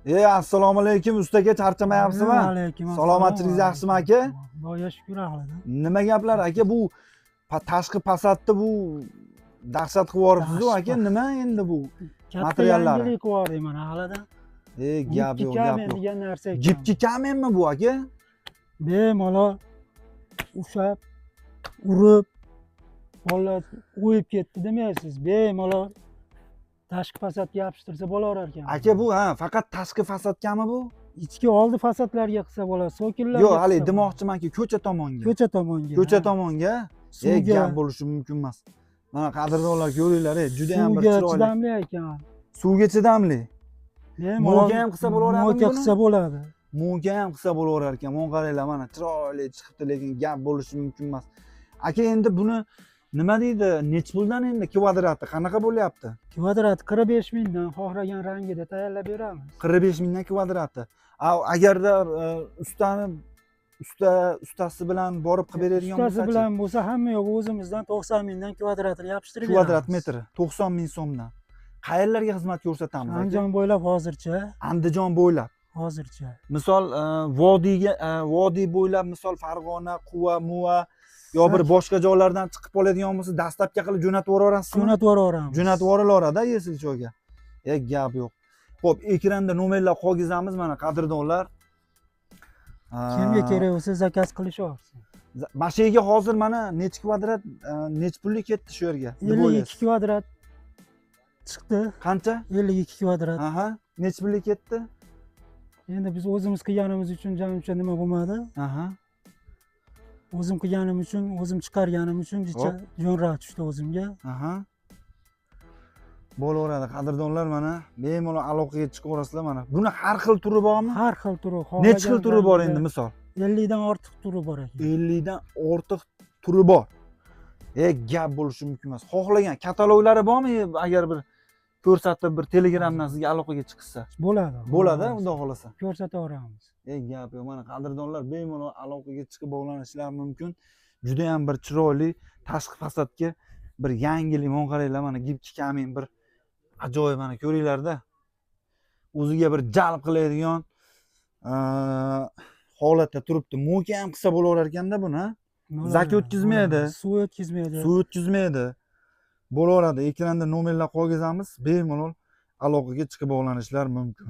Assalomu alaykum ustaga, charchamayapsizmi? Alaykum assalom. Salomatligingiz yaxshimi aka? Xudoga shukr ahlidan. Nima gaplar aka, bu tashqi Passatni bu dahshat qilib yuboribsiz-ku aka, nima endi bu? Katta Materiallari. yangilik qilib mana ahlidan. Gap yo'q, gap yo'q. degan narsa ekan. Gipki kamenmi bu aka? Bemalol ushlab, urib, bolalar o'yib ketdi demaysiz. Bemalol tashqi fasodga yopishtirsa bo'laverar ekan. Aka bu faqat tashqi Passatgami bu? Ichki oldi fasodlarga qilsa bo'ladi, sokinlarga. Yo'q, hali demoqchimanki, ko'cha tomonga. Ko'cha tomonga. Ko'cha tomonga. Suvga. Gap bo'lishi mumkin emas. Mana qadrdonlar ko'ringlar, juda ham bir Suvga chiroyli. chidamli ekan. Suvga chidamli. Bemalol Mo'ga ham qilsa bo'laveradimi mo'ga buni? qilsa bo'ladi. Mo'ga ham qilsa bo'laverar ekan. Mana qaranglar, mana chiroyli chiqibdi, lekin gap bo'lishi mumkin emas. Aka, endi buni nima deydi? Nech puldan endi kvadrati qanaqa bo'lyapti? Kvadrat 45 mingdan xohlagan rangida tayyorlab beramiz. 45 mingdan kvadrati. Agarda ustasi bilan borib qilib beradigan bo'lsa, Ustasi bilan bo'lsa hamma yo'q o'zimizdan 90 mingdan kvadratini yopishtirib beramiz. kvadrat metri 90 ming so'mdan. Qayerlarga xizmat ko'rsatamiz aka? Andijon bo'ylab hozircha. Andijon bo'ylab. Hozircha. Misol vodiy bo'ylab, misol Farg'ona, Quva, Muva yo bir boshqa joylardan chiqib oladigan bo'lsa, dastlabki qilib jo'natib yuborasizmi? Jo'natib yuboramiz. Jo'natib yuborilaveradi Yesilcho'ga. Gap yo'q. Xo'p, ekranda nomerlar qo'ygizamiz, mana qadrdonlar. Kimga kerak bo'lsa zakaz qilishaversin. Mana shu yerga hozir mana necha kvadrat, necha pullik ketdi shu yerga? 52 kvadrat chiqdi. Qancha? 52 kvadrat. Aha, necha pullik ketdi? Endi biz o'zimiz qilganimiz uchun jamcha nima bo'lmadi. Aha. O'zim qilganim uchun, o'zim chiqarganim uchun jicha jo'nroq tushdi o'zimga. Aha. Bo'laveradi, qadrdonlar, mana bemalol aloqaga chiqaverasizlar mana. Buni har xil turi bormi? Har xil turi. Necha xil turi bor endi misol? 50 dan ortiq turi bor ekan. 50 dan ortiq turi bor. Gap bo'lishi mumkin emas. Xohlagan kataloglari bormi? Agar bir ko'rsatib, bir Telegramdan sizga aloqaga chiqsa. Bo'ladi. Bo'ladi, xudo xolasa. Ko'rsataveramiz. Gap yo'q. Mana qadrdonlar bemalol aloqaga chiqib bog'lanishlari mumkin. Juda ham bir chiroyli tashqi fasadga bir yangilik, mana qaranglar, mana gipki kamin bir ajoyib, mana ko'ringlar-da. O'ziga bir jalb qiladigan holatda turibdi. Mo'ka ham qilsa bo'laverar ekanda buni. Zak o'tkazmaydi. Suv o'tkazmaydi. Suv o'tkazmaydi. Bo'laveradi. Ekranda nomerlar qo'ygizamiz, bemalol aloqaga chiqib bog'lanishlar mumkin.